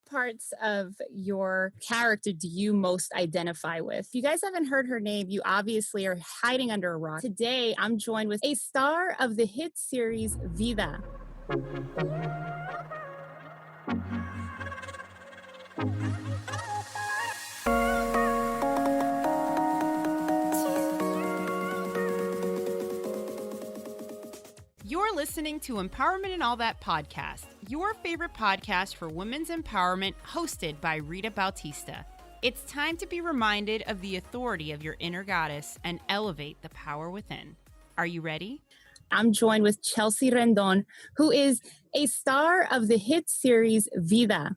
parts of your character do you most identify with? If you guys haven't heard her name, you obviously are hiding under a rock. Today, I'm joined with a star of the hit series Vida. You're listening to Empowerment and All That podcast, your favorite podcast for women's empowerment, hosted by Rita Bautista. It's time to be reminded of the authority of your inner goddess and elevate the power within. Are you ready? I'm joined with Chelsea Rendon, who is a star of the hit series Vida.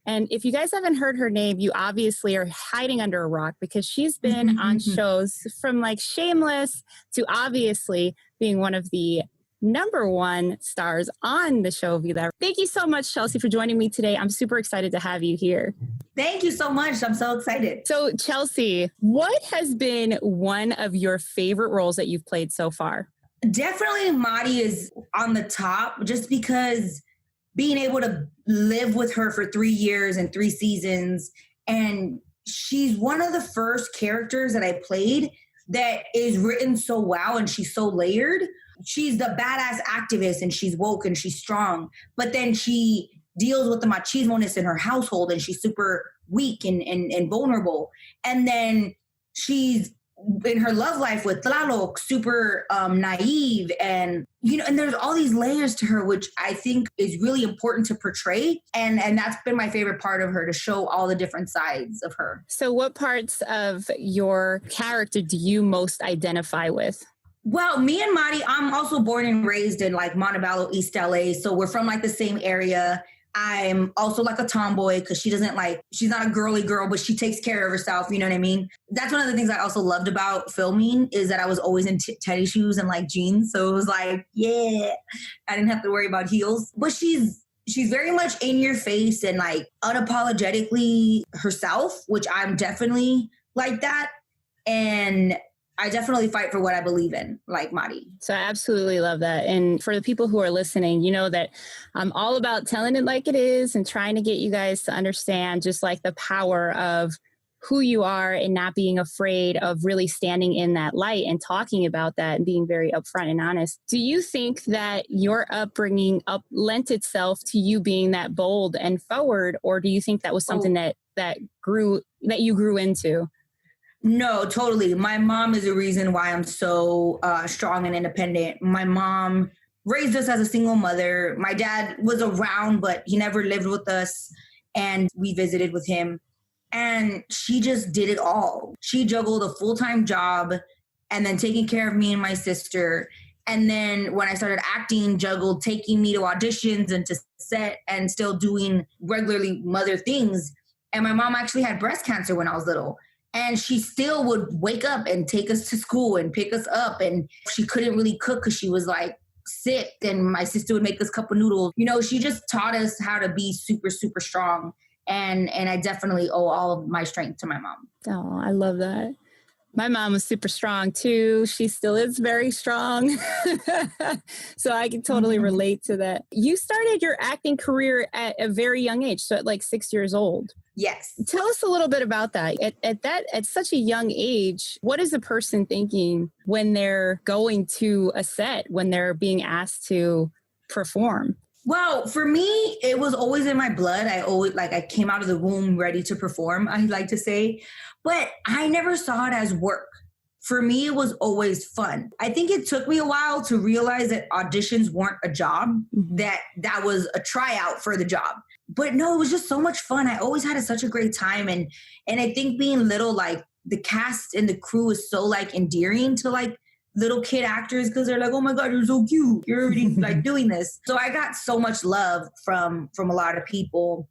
And if you guys haven't heard her name, you obviously are hiding under a rock because she's been on shows from like Shameless to obviously being one of the number one stars on the show Vida. Thank you so much, Chelsea, for joining me today. I'm super excited to have you here. Thank you so much. I'm so excited. So, Chelsea, what has been one of your favorite roles that you've played so far? Definitely Madi is on the top just because being able to live with her for 3 years and 3 seasons, and she's one of the first characters that I played that is written so well and she's so layered. She's the badass activist and she's woke and she's strong, but then she deals with the machismo-ness in her household and she's super weak and vulnerable. And then she's in her love life with Tlaloc, super naive, and and there's all these layers to her, which I think is really important to portray. And that's been my favorite part of her, to show all the different sides of her. So what parts of your character do you most identify with? Well, me and Madi, I'm also born and raised in like Montebello, East LA. So we're from like the same area. I'm also like a tomboy because she's not a girly girl, but she takes care of herself. You know what I mean? That's one of the things I also loved about filming, is that I was always in teddy shoes and like jeans. So it was like, yeah, I didn't have to worry about heels. But she's very much in your face and like unapologetically herself, which I'm definitely like that. And I definitely fight for what I believe in, like Madi. So I absolutely love that. And for the people who are listening, you know that I'm all about telling it like it is and trying to get you guys to understand just like the power of who you are and not being afraid of really standing in that light and talking about that and being very upfront and honest. Do you think that your upbringing lent itself to you being that bold and forward, or do you think that was something that you grew into? No, totally. My mom is the reason why I'm so strong and independent. My mom raised us as a single mother. My dad was around, but he never lived with us, and we visited with him. And she just did it all. She juggled a full-time job and then taking care of me and my sister. And then when I started acting, juggled taking me to auditions and to set and still doing regularly mother things. And my mom actually had breast cancer when I was little. And she still would wake up and take us to school and pick us up. And she couldn't really cook because she was like sick. And my sister would make us cup of noodles. She just taught us how to be super, super strong. And I definitely owe all of my strength to my mom. Oh, I love that. My mom was super strong too. She still is very strong. So I can totally relate to that. You started your acting career at a very young age, so at like 6 years old. Yes. Tell us a little bit about that. At such a young age, what is a person thinking when they're going to a set, when they're being asked to perform? Well, for me, it was always in my blood. I came out of the womb ready to perform, I like to say, but I never saw it as work. For me, it was always fun. I think it took me a while to realize that auditions weren't a job, that was a tryout for the job. But no, it was just so much fun. I always had such a great time. And I think being little, like the cast and the crew is so like endearing to like little kid actors, because they're like, oh my God, you're so cute. You're already like doing this. So I got so much love from a lot of people.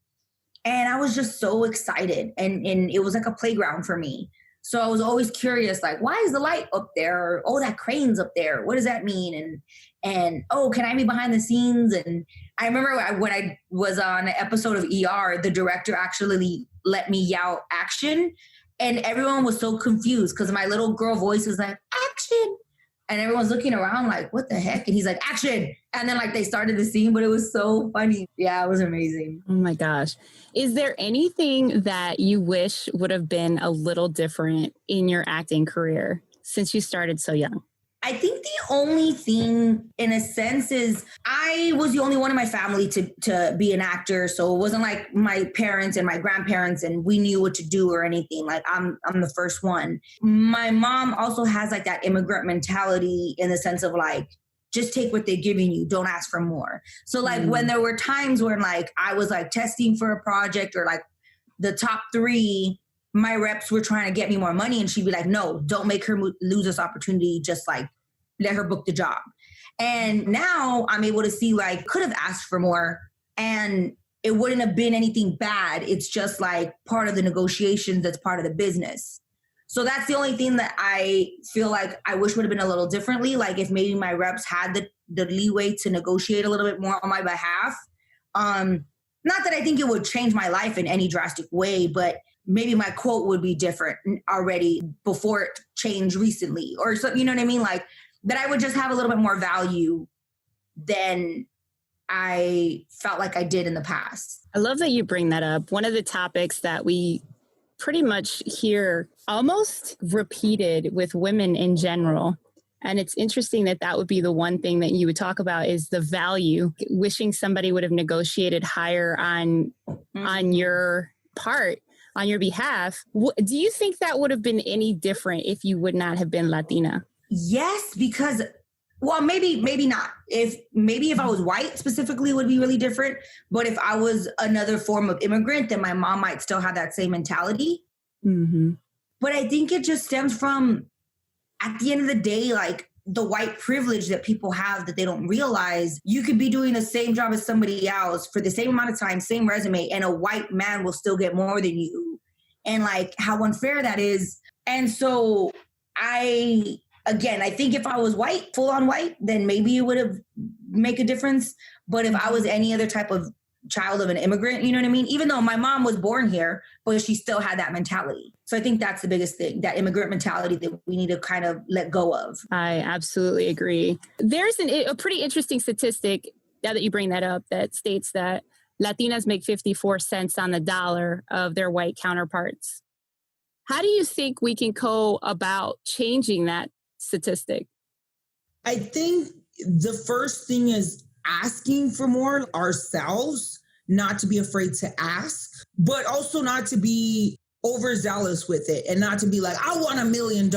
And I was just so excited. And it was like a playground for me. So I was always curious, like, why is the light up there? Or, oh, that crane's up there. What does that mean? And oh, can I be behind the scenes? And I remember when I was on an episode of ER, the director actually let me yell action. And everyone was so confused because my little girl voice was like, action. And everyone's looking around like, what the heck? And he's like, action. And then like they started the scene, but it was so funny. Yeah, it was amazing. Oh my gosh. Is there anything that you wish would have been a little different in your acting career since you started so young? I think the only thing in a sense is I was the only one in my family to be an actor. So it wasn't like my parents and my grandparents and we knew what to do or anything. Like I'm the first one. My mom also has like that immigrant mentality in the sense of like, just take what they're giving you. Don't ask for more. So like when there were times where like I was like testing for a project or like the top 3, my reps were trying to get me more money and she'd be like, no, don't make her lose this opportunity. Just like let her book the job. And now I'm able to see like could have asked for more and it wouldn't have been anything bad. It's just like part of the negotiations. That's part of the business. So that's the only thing that I feel like I wish would have been a little differently. Like if maybe my reps had the leeway to negotiate a little bit more on my behalf. Not that I think it would change my life in any drastic way, but maybe my quote would be different already before it changed recently or something, you know what I mean? Like that I would just have a little bit more value than I felt like I did in the past. I love that you bring that up. One of the topics that we pretty much hear almost repeated with women in general. And it's interesting that that would be the one thing that you would talk about is the value, wishing somebody would have negotiated higher on your part, on your behalf. Do you think that would have been any different if you would not have been Latina? Yes, because, well, maybe not. If I was white specifically, it would be really different. But if I was another form of immigrant, then my mom might still have that same mentality. Mm-hmm. But I think it just stems from, at the end of the day, like the white privilege that people have that they don't realize. You could be doing the same job as somebody else for the same amount of time, same resume, and a white man will still get more than you. And like how unfair that is. And so I think if I was white, full on white, then maybe it would have make a difference. But if I was any other type of child of an immigrant, you know what I mean? Even though my mom was born here, but she still had that mentality. So I think that's the biggest thing, that immigrant mentality that we need to kind of let go of. I absolutely agree. There's a pretty interesting statistic, now that you bring that up, that states that Latinas make 54 cents on the dollar of their white counterparts. How do you think we can go about changing that statistic? I think the first thing is asking for more ourselves, not to be afraid to ask, but also not to be overzealous with it and not to be like, I want $1 million.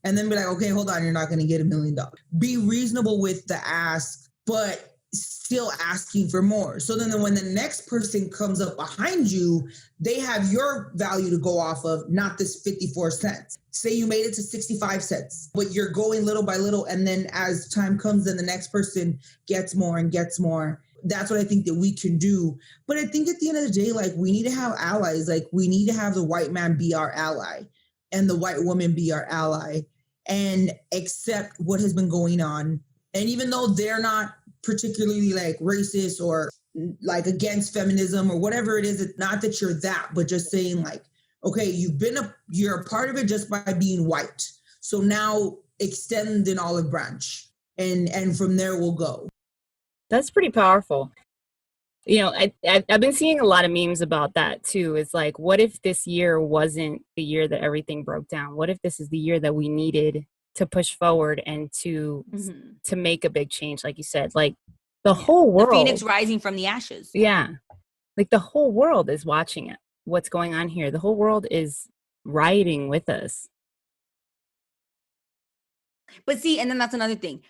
And then be like, okay, hold on, you're not going to get $1 million. Be reasonable with the ask, but still asking for more. So then when the next person comes up behind you, they have your value to go off of, not this 54 cents. Say you made it to 65 cents, but you're going little by little. And then as time comes, then the next person gets more and gets more. That's what I think that we can do. But I think at the end of the day, like we need to have allies. Like we need to have the white man be our ally and the white woman be our ally and accept what has been going on. And even though they're not particularly like racist or like against feminism or whatever it is, it's not that you're that, but just saying like, okay, you're a part of it just by being white. So now extend an olive branch and from there we'll go. That's pretty powerful. You know, I've been seeing a lot of memes about that too. It's like, what if this year wasn't the year that everything broke down? What if this is the year that we needed to push forward and to make a big change? Like you said, like the whole world. The phoenix rising from the ashes. Yeah. Like the whole world is watching it. What's going on here? The whole world is rioting with us. But see, and then that's another thing.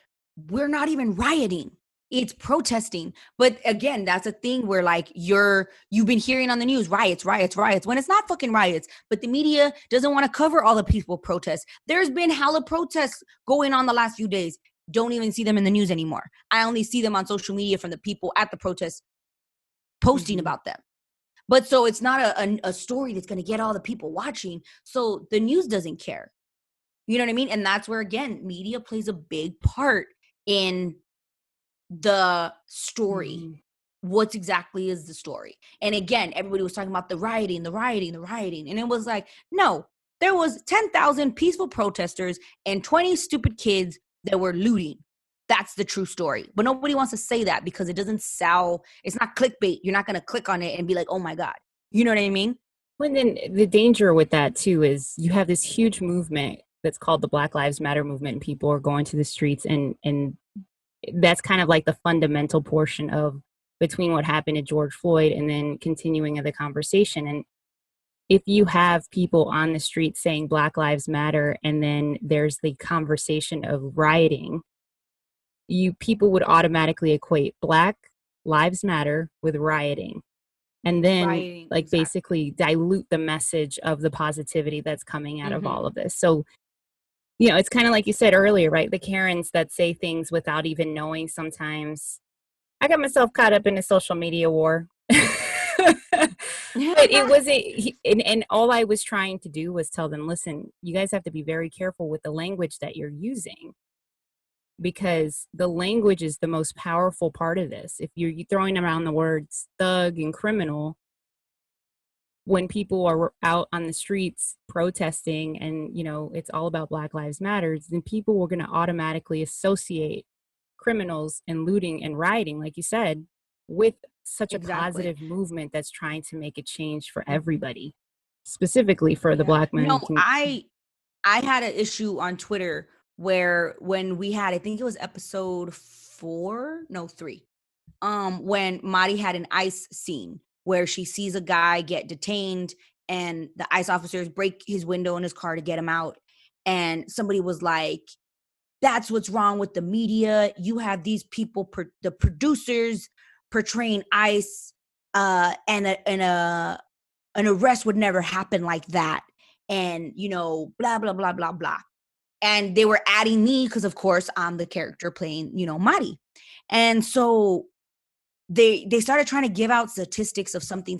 We're not even rioting. It's protesting. But again, that's a thing where like you've been hearing on the news, riots, when it's not fucking riots. But the media doesn't want to cover all the peaceful protests. There's been hella protests going on the last few days. Don't even see them in the news anymore. I only see them on social media from the people at the protests posting about them. But so it's not a story that's going to get all the people watching. So the news doesn't care. You know what I mean? And that's where, again, media plays a big part in the story. What exactly is the story? And again, everybody was talking about the rioting. And it was like, no, there was 10,000 peaceful protesters and 20 stupid kids that we're looting. That's the true story. But nobody wants to say that because it doesn't sell. It's not clickbait. You're not going to click on it and be like, oh my God. You know what I mean? Well, then the danger with that too is you have this huge movement that's called the Black Lives Matter movement, and people are going to the streets, and that's kind of like the fundamental portion of between what happened to George Floyd and then continuing of the conversation. And if you have people on the street saying Black Lives Matter, and then there's the conversation of rioting, people would automatically equate Black Lives Matter with rioting. And then Rioting, like exactly. basically dilute the message of the positivity that's coming out of all of this. So, you know, it's kind of like you said earlier, right? The Karens that say things without even knowing sometimes. I got myself caught up in a social media war. But it wasn't, and all I was trying to do was tell them, listen, you guys have to be very careful with the language that you're using, because the language is the most powerful part of this. If you're throwing around the words thug and criminal, when people are out on the streets protesting and, you know, it's all about Black Lives Matter, then people were going to automatically associate criminals and looting and rioting, like you said, with such a positive movement that's trying to make a change for everybody, specifically for the Black men. No, I had an issue on Twitter where when we had, I think it was episode 3, when Mari had an ICE scene where she sees a guy get detained and the ICE officers break his window in his car to get him out. And somebody was like, that's what's wrong with the media. You have these people, the producers portraying ICE, and an arrest would never happen like that. And, you know, blah, blah, blah, blah, blah. And they were adding me because, of course, I'm the character playing, you know, Mari. And so they started trying to give out statistics of something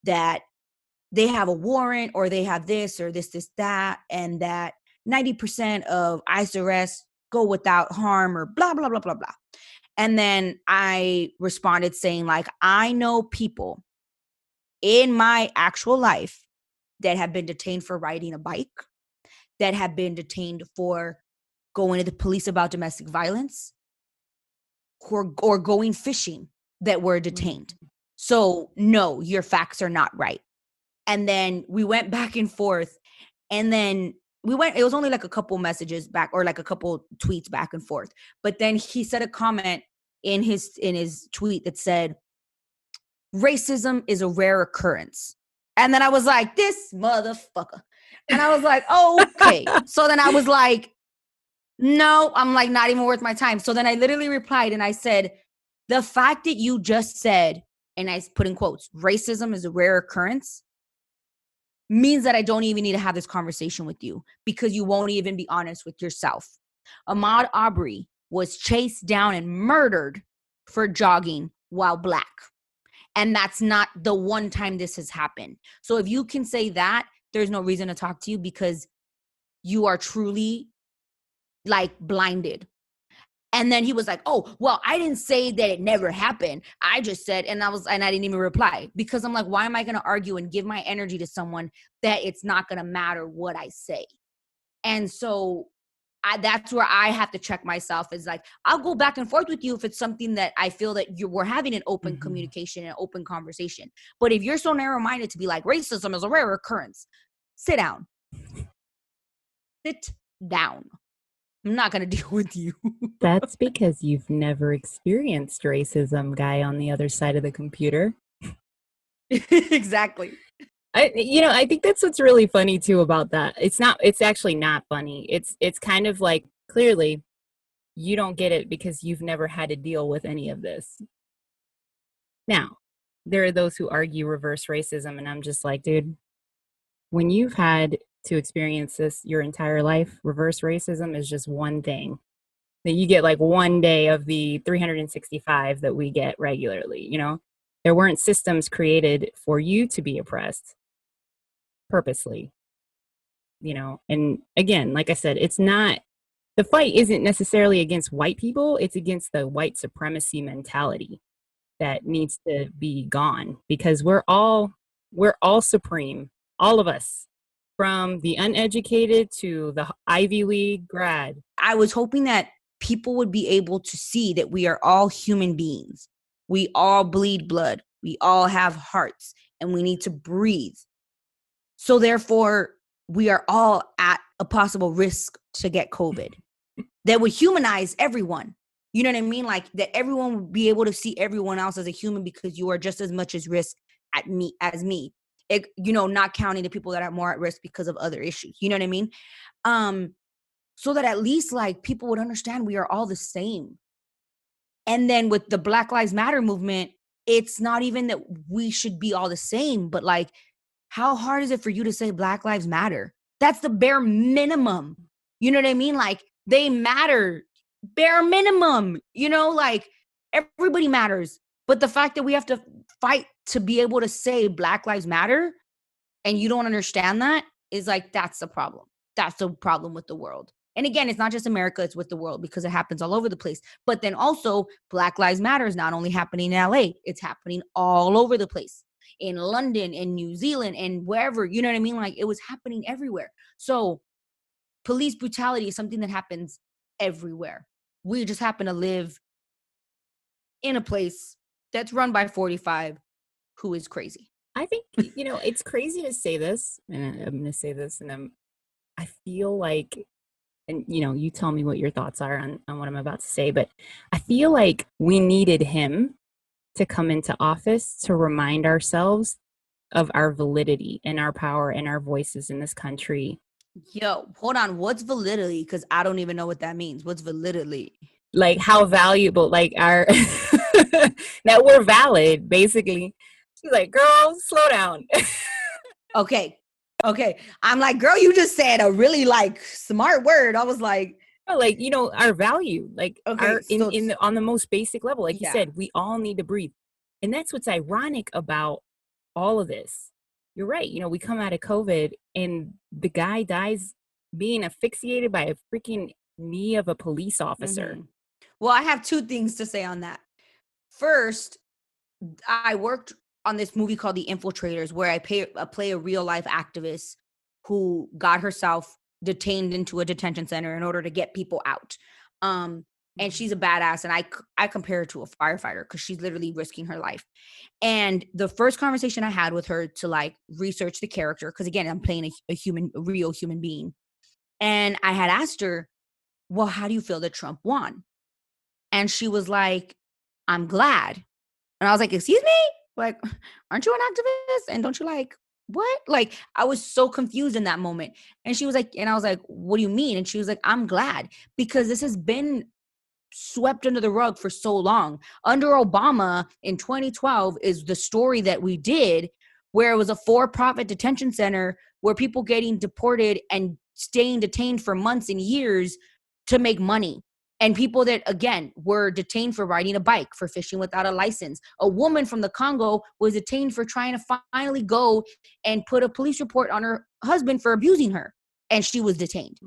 that they have a warrant or they have this or this, that, and that 90% of ICE arrests go without harm or blah, blah, blah, blah, blah. And then I responded saying, like, I know people in my actual life that have been detained for riding a bike, that have been detained for going to the police about domestic violence, or going fishing that were detained. So no, your facts are not right. And then we went back and forth, and then it was only like a couple messages back, or like a couple tweets back and forth. But then he said a comment in his tweet that said, racism is a rare occurrence. And then I was like, this motherfucker. And I was like, okay. So then I was like, no, I'm like, not even worth my time. So then I literally replied and I said, the fact that you just said, and I put in quotes, racism is a rare occurrence, means that I don't even need to have this conversation with you, because you won't even be honest with yourself. Ahmaud Arbery was chased down and murdered for jogging while Black. And that's not the one time this has happened. So if you can say that, there's no reason to talk to you, because you are truly like blinded. And then he was like, oh, well, I didn't say that it never happened. I just said, and I didn't even reply, because I'm like, why am I going to argue and give my energy to someone that it's not going to matter what I say? And so that's where I have to check myself, is like, I'll go back and forth with you if it's something that I feel that we're having an open communication and open conversation. But if you're so narrow-minded to be like, racism is a rare occurrence, sit down. Sit down. I'm not going to deal with you. That's because you've never experienced racism, guy on the other side of the computer. Exactly. I think that's what's really funny too about that. It's actually not funny. It's kind of like, clearly you don't get it because you've never had to deal with any of this. Now, there are those who argue reverse racism, and I'm just like, dude, when you've had to experience this your entire life, reverse racism is just one thing that you get, like one day of the 365 that we get regularly. You know, there weren't systems created for you to be oppressed purposely, you know. And again, like I said, the fight isn't necessarily against white people, it's against the white supremacy mentality that needs to be gone, because we're all supreme, all of us. from the uneducated to the Ivy League grad. I was hoping that people would be able to see that we are all human beings. We all bleed blood. We all have hearts, and we need to breathe. So therefore, we are all at a possible risk to get COVID. That would humanize everyone. You know what I mean? Like that everyone would be able to see everyone else as a human because you are just as much as risk at me as me. Not counting the people that are more at risk because of other issues. You know what I mean? So that at least like people would understand we are all the same. And then with the Black Lives Matter movement, it's not even that we should be all the same, but like, how hard is it for you to say Black Lives Matter? That's the bare minimum. You know what I mean? Like they matter, bare minimum, like everybody matters. But the fact that we have to fight to be able to say Black Lives Matter and you don't understand that is like, that's the problem. That's the problem with the world. And again, it's not just America, it's with the world because it happens all over the place. But then also Black Lives Matter is not only happening in LA, it's happening all over the place. In London, in New Zealand, and wherever, you know what I mean? Like it was happening everywhere. So police brutality is something that happens everywhere. We just happen to live in a place that's run by 45 who is crazy. I think, it's crazy to say this, and I'm going to say this, and I feel like, and you tell me what your thoughts are on what I'm about to say, but I feel like we needed him to come into office to remind ourselves of our validity and our power and our voices in this country. Yo, hold on. What's validity? Because I don't even know what that means. What's validity? Like how valuable, like our, that we're valid, basically. She's like, girl, slow down. Okay. I'm like, girl, you just said a really like smart word. I was like, like, our value, like on the most basic level, like you said, we all need to breathe. And that's what's ironic about all of this. You're right. We come out of COVID and the guy dies being asphyxiated by a freaking knee of a police officer. Mm-hmm. Well, I have two things to say on that. First, I worked on this movie called The Infiltrators, where I play a real life activist who got herself detained into a detention center in order to get people out. And she's a badass. And I compare her to a firefighter because she's literally risking her life. And the first conversation I had with her to like research the character, because again, I'm playing a real human being. And I had asked her, well, how do you feel that Trump won? And she was like, I'm glad. And I was like, excuse me? Like, aren't you an activist? And don't you like, what? Like, I was so confused in that moment. And she was like, and I was like, what do you mean? And she was like, I'm glad because this has been swept under the rug for so long. Under Obama in 2012 is the story that we did where it was a for-profit detention center where people getting deported and staying detained for months and years to make money. And people that, again, were detained for riding a bike, for fishing without a license. A woman from the Congo was detained for trying to finally go and put a police report on her husband for abusing her. And she was detained.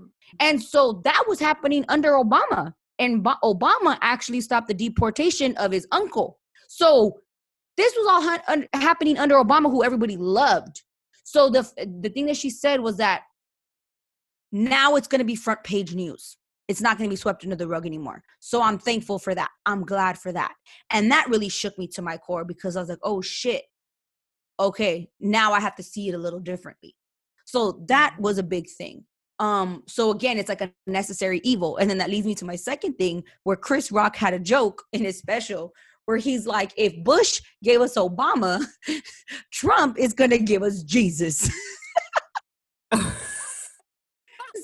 And so that was happening under Obama. And Obama actually stopped the deportation of his uncle. So this was all happening under Obama, who everybody loved. So the thing that she said was that now it's going to be front page news. It's not going to be swept under the rug anymore. So I'm thankful for that. I'm glad for that. And that really shook me to my core because I was like, oh shit. Okay, now I have to see it a little differently. So that was a big thing. So again, it's like a necessary evil. And then that leads me to my second thing where Chris Rock had a joke in his special where he's like, if Bush gave us Obama, Trump is going to give us Jesus.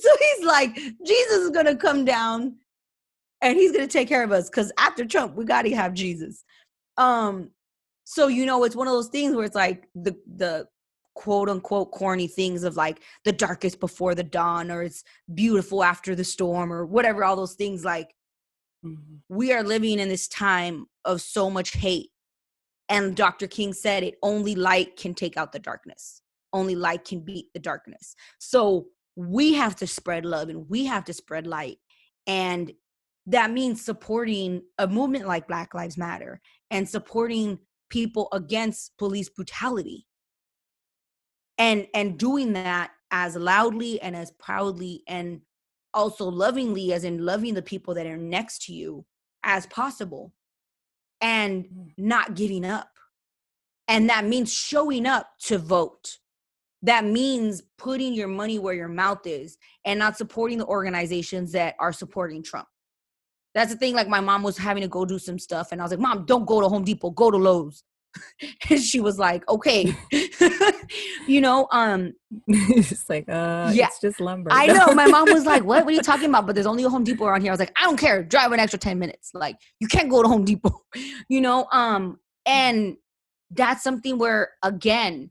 So he's like, Jesus is going to come down and he's going to take care of us because after Trump, we got to have Jesus. So, it's one of those things where it's like the quote unquote corny things of like the darkest before the dawn or it's beautiful after the storm or whatever, all those things. Like we are living in this time of so much hate. And Dr. King said it, only light can take out the darkness. Only light can beat the darkness. So we have to spread love and we have to spread light. And that means supporting a movement like Black Lives Matter and supporting people against police brutality. And doing that as loudly and as proudly and also lovingly, as in loving the people that are next to you as possible, and not giving up. And that means showing up to vote. That means putting your money where your mouth is and not supporting the organizations that are supporting Trump. That's the thing. Like, my mom was having to go do some stuff, and I was like, Mom, don't go to Home Depot, go to Lowe's. And she was like, okay. You know, It's like, yeah, it's just lumber. I know. My mom was like, what are you talking about? But there's only a Home Depot around here. I was like, I don't care. Drive an extra 10 minutes. Like, you can't go to Home Depot, you know? And that's something where, again,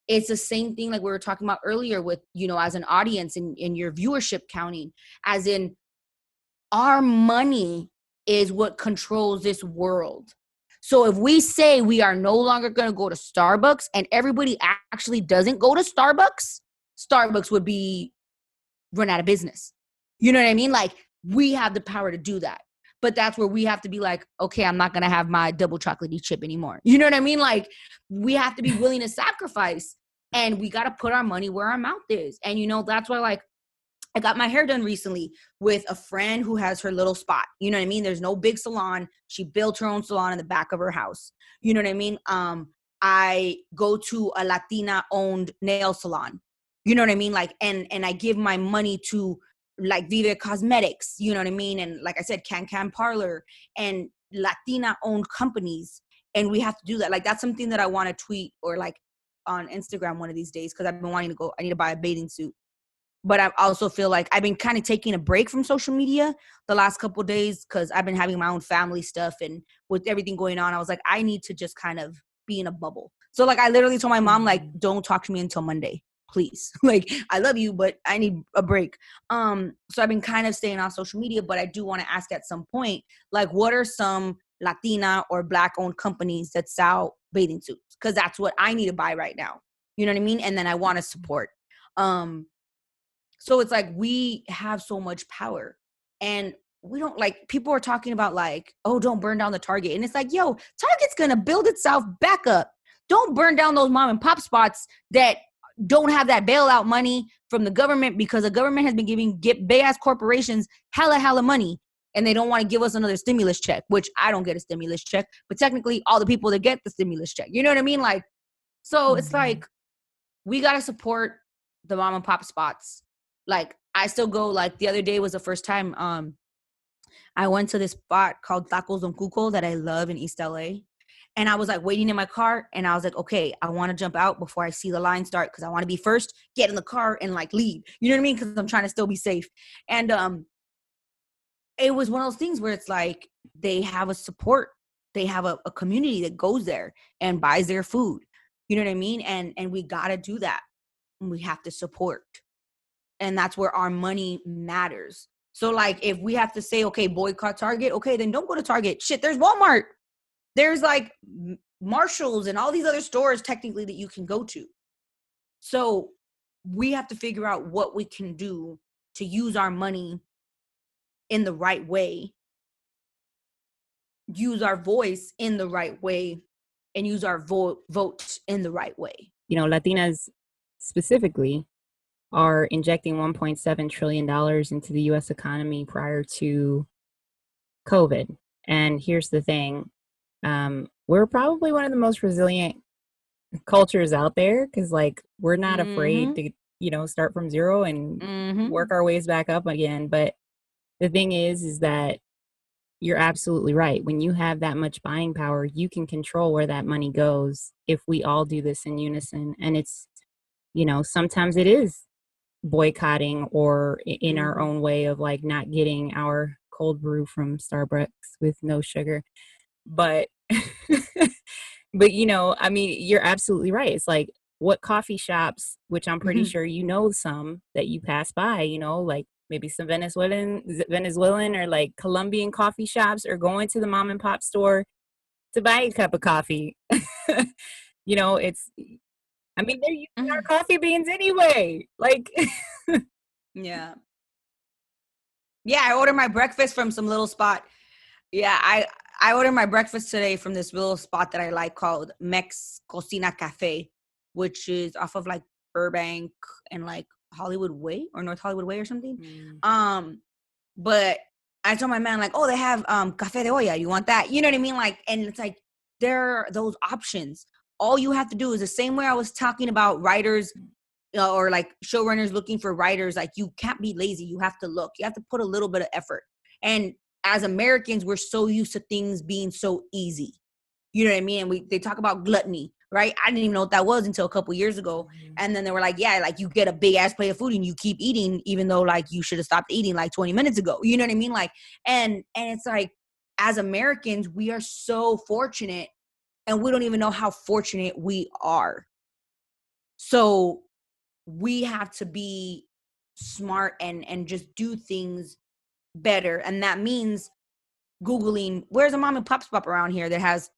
it's the same thing like we were talking about earlier with, you know, as an audience and in your viewership counting, as in our money is what controls this world. So if we say we are no longer going to go to Starbucks and everybody actually doesn't go to Starbucks, Starbucks would be run out of business. You know what I mean? Like, we have the power to do that. But that's where we have to be like, okay, I'm not going to have my double chocolatey chip anymore. You know what I mean? Like, we have to be willing to sacrifice, and we got to put our money where our mouth is. And, you know, that's why, like, I got my hair done recently with a friend who has her little spot. You know what I mean? There's no big salon. She built her own salon in the back of her house. You know what I mean? I go to a Latina-owned nail salon. You know what I mean? Like, and I give my money to, like, Vida Cosmetics. You know what I mean? And like I said, Can Parlor and Latina-owned companies. And we have to do that. Like, that's something that I want to tweet or like on Instagram one of these days, because I've been wanting to go. I need to buy a bathing suit. But I also feel like I've been kind of taking a break from social media the last couple of days because I've been having my own family stuff. And with everything going on, I was like, I need to just kind of be in a bubble. So, like, I literally told my mom, like, don't talk to me until Monday, please. Like, I love you, but I need a break. So I've been kind of staying on social media, but I do want to ask at some point, like, what are some Latina or Black-owned companies that sell bathing suits? Because that's what I need to buy right now. You know what I mean? And then I want to support. So it's like, we have so much power, and we don't, like, people are talking about like, oh, don't burn down the Target. And it's like, yo, Target's going to build itself back up. Don't burn down those mom and pop spots that don't have that bailout money from the government, because the government has been giving big ass corporations hella money, and they don't want to give us another stimulus check, which I don't get a stimulus check, but technically all the people that get the stimulus check, you know what I mean? Like, so it's like, we got to support the mom and pop spots. Like, I still go, like, the other day was the first time I went to this spot called Tacos Don Cuco that I love in East LA. And I was like waiting in my car, and I was like, okay, I want to jump out before I see the line start, because I want to be first, get in the car and like leave. You know what I mean? Because I'm trying to still be safe. And it was one of those things where it's like, they have a support. They have a community that goes there and buys their food. You know what I mean? And we got to do that. And we have to support. And that's where our money matters. So, like, if we have to say, okay, boycott Target, okay, then don't go to Target. Shit, there's Walmart. There's, like, Marshalls and all these other stores, technically, that you can go to. So we have to figure out what we can do to use our money in the right way, use our voice in the right way, and use our vote in the right way. You know, Latinas specifically are injecting $1.7 trillion into the U.S. economy prior to COVID. And here's the thing. We're probably one of the most resilient cultures out there, because, like, we're not afraid to, you know, start from zero and work our ways back up again. But the thing is that you're absolutely right. When you have that much buying power, you can control where that money goes if we all do this in unison. And it's, you know, sometimes it is boycotting or in our own way of, like, not getting our cold brew from Starbucks with no sugar. But, but, you know, I mean, you're absolutely right. It's like, what coffee shops, which I'm pretty sure you know some that you pass by, you know, like maybe some Venezuelan or like Colombian coffee shops, or going to the mom and pop store to buy a cup of coffee. You know, it's, I mean, they're using our coffee beans anyway. Like, yeah. Yeah, I ordered my breakfast from some little spot. Yeah, I ordered my breakfast today from this little spot that I like called Mex Cocina Cafe, which is off of like Burbank and like Hollywood Way or North Hollywood Way or something. Mm. But I told my man, like, oh, they have café de olla. You want that? You know what I mean? Like, and it's like, there are those options. All you have to do is the same way I was talking about writers or like showrunners looking for writers. Like, you can't be lazy. You have to look. You have to put a little bit of effort. And as Americans, we're so used to things being so easy. You know what I mean? And they talk about gluttony, right? I didn't even know what that was until a couple years ago. And then they were like, yeah, like you get a big ass plate of food and you keep eating, even though like you should have stopped eating like 20 minutes ago. You know what I mean? Like, and it's like, as Americans, we are so fortunate and we don't even know how fortunate we are. So we have to be smart and just do things better. And that means Googling, where's a mom and pop spot around here that has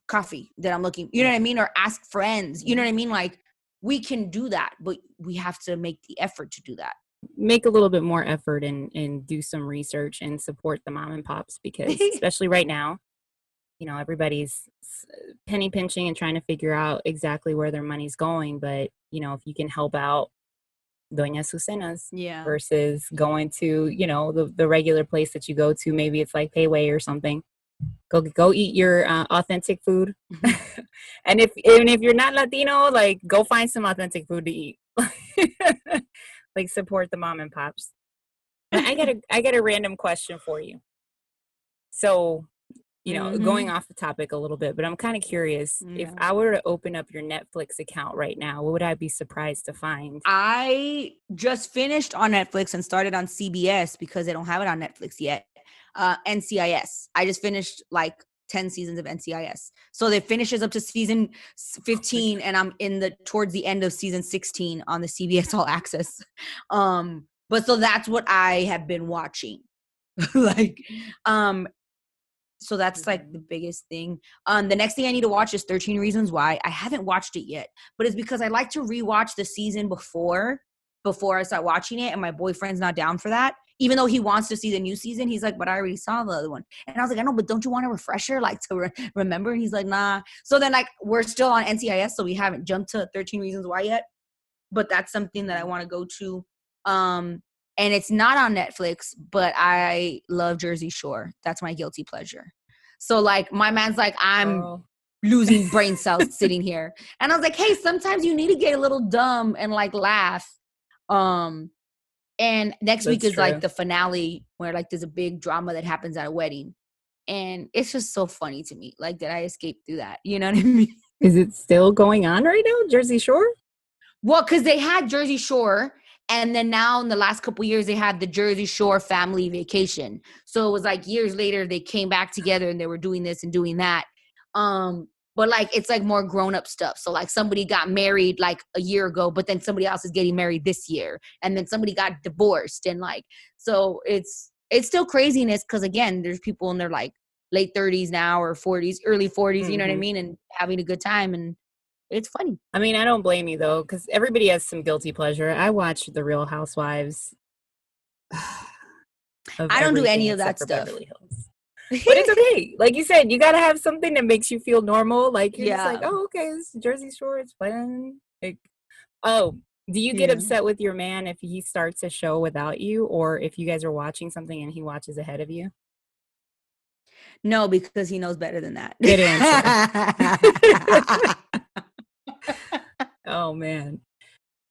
coffee that I'm looking, you know what I mean? Or ask friends, you know what I mean? Like, we can do that, but we have to make the effort to do that. Make a little bit more effort and do some research and support the mom and pops, because especially right now, you know, everybody's penny pinching and trying to figure out exactly where their money's going. But, you know, if you can help out Doña Sucena's versus going to, you know, the regular place that you go to, maybe it's like Payway or something. Go eat your authentic food. And if you're not Latino, like, go find some authentic food to eat. Like, support the mom and pops. But I got a random question for you. So, you know, going off the topic a little bit, but I'm kind of curious. If I were to open up your Netflix account right now, what would I be surprised to find? I just finished on Netflix and started on CBS because they don't have it on Netflix yet. NCIS. I just finished like 10 seasons of NCIS. So it finishes up to season 15 and I'm towards the end of season 16 on the CBS All Access. But so that's what I have been watching. Like, so that's like the biggest thing. The next thing I need to watch is 13 Reasons Why. I haven't watched it yet, but it's because I like to rewatch the season before I start watching it. And my boyfriend's not down for that. Even though he wants to see the new season, he's like, but I already saw the other one. And I was like, I know, but don't you want a refresher, like to remember? And he's like, nah. So then like, we're still on NCIS. So we haven't jumped to 13 Reasons Why yet, but that's something that I want to go to. And it's not on Netflix, but I love Jersey Shore. That's my guilty pleasure. So like, my man's like, I'm losing brain cells sitting here. And I was like, hey, sometimes you need to get a little dumb and like laugh. And next week is like the finale where like there's a big drama that happens at a wedding. And it's just so funny to me. Like, did I escape through that? You know what I mean? Is it still going on right now, Jersey Shore? Well, because they had Jersey Shore. And then now in the last couple of years, they had the Jersey Shore family vacation. So it was like years later, they came back together and they were doing this and doing that. But like, it's like more grown up stuff. So like somebody got married like a year ago, but then somebody else is getting married this year. And then somebody got divorced. And like, so it's still craziness. Cause again, there's people in their like late 30s now or 40s, early 40s, you know what I mean? And having a good time. And it's funny. I mean, I don't blame you though, because everybody has some guilty pleasure. I watch The Real Housewives. I don't do any of that stuff. But it's okay. Like you said, you got to have something that makes you feel normal. Like, you're just like, oh, okay, it's Jersey Shore. It's fun. Like, oh, do you get upset with your man if he starts a show without you, or if you guys are watching something and he watches ahead of you? No, because he knows better than that. Good answer. Oh, man.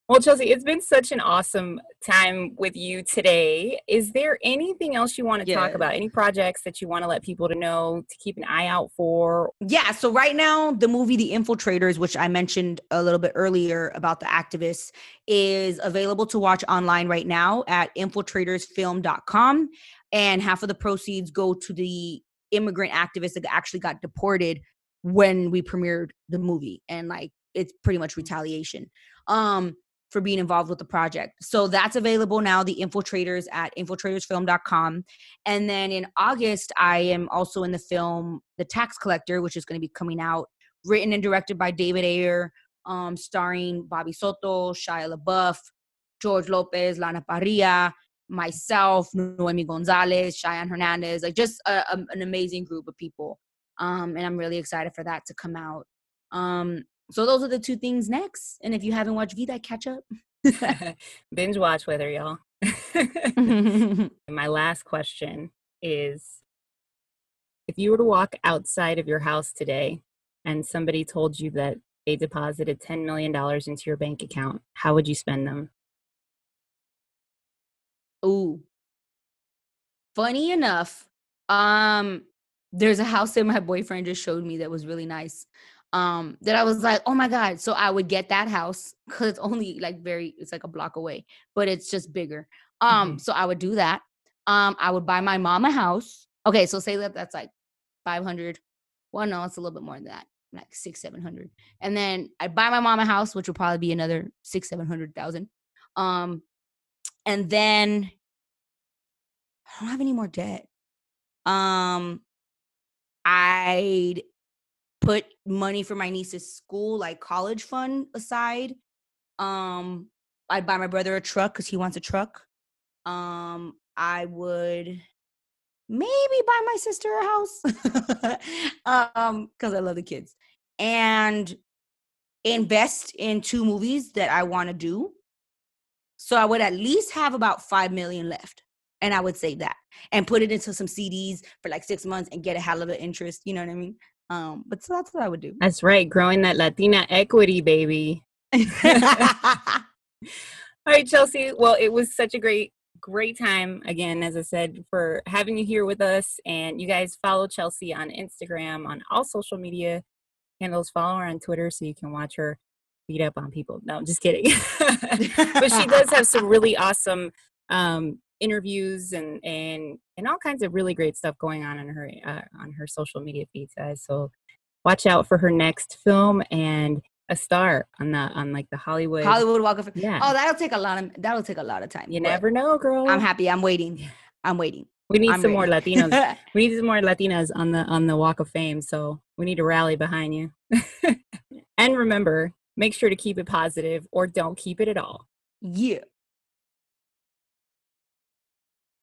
Well, Chelsea, it's been such an awesome time with you today. Is there anything else you want to talk about? Any projects that you want to let people to know, to keep an eye out for? Yeah. So right now, the movie The Infiltrators, which I mentioned a little bit earlier about the activists, is available to watch online right now at infiltratorsfilm.com. And half of the proceeds go to the immigrant activists that actually got deported when we premiered the movie. And like, it's pretty much retaliation. For being involved with the project. So that's available now, The Infiltrators, at infiltratorsfilm.com. And then in August, I am also in the film The Tax Collector, which is going to be coming out, written and directed by David Ayer, starring Bobby Soto, Shia LaBeouf, George Lopez, Lana Parrilla, myself, Noemi Gonzalez, Cheyenne Hernandez, like just an amazing group of people. And I'm really excited for that to come out. So those are the two things next. And if you haven't watched Vida, catch up. Binge watch with her, y'all. My last question is, if you were to walk outside of your house today and somebody told you that they deposited $10 million into your bank account, how would you spend them? Ooh. Funny enough, there's a house that my boyfriend just showed me that was really nice. That I was like, oh my God. So I would get that house because it's only like it's like a block away, but it's just bigger. So I would do that. I would buy my mom a house. Okay, so say that that's like 500. Well, no, it's a little bit more than that, like 600-700. And then I'd buy my mom a house, which would probably be another 600,000-700,000. And then I don't have any more debt. I'd put money for my niece's school, like college fund aside. I'd buy my brother a truck because he wants a truck. I would maybe buy my sister a house because I love the kids, and invest in 2 movies that I want to do. So I would at least have about 5 million left. And I would save that and put it into some CDs for like 6 months and get a hell of an interest. You know what I mean? But so that's what I would do. That's right. Growing that Latina equity, baby. All right, Chelsea. Well, it was such a great time, again, as I said, for having you here with us. And you guys follow Chelsea on Instagram, on all social media handles. Follow her on Twitter so you can watch her beat up on people. No, I'm just kidding. But she does have some really awesome interviews and all kinds of really great stuff going on her social media feeds, guys. So watch out for her next film and a star on like the Hollywood Walk of Fame. Yeah. Oh, that'll take a lot of time. You never know, girl. I'm happy. I'm waiting. We need some more Latinos. We need some more Latinas on the Walk of Fame. So we need to rally behind you. And remember, make sure to keep it positive or don't keep it at all. Yeah.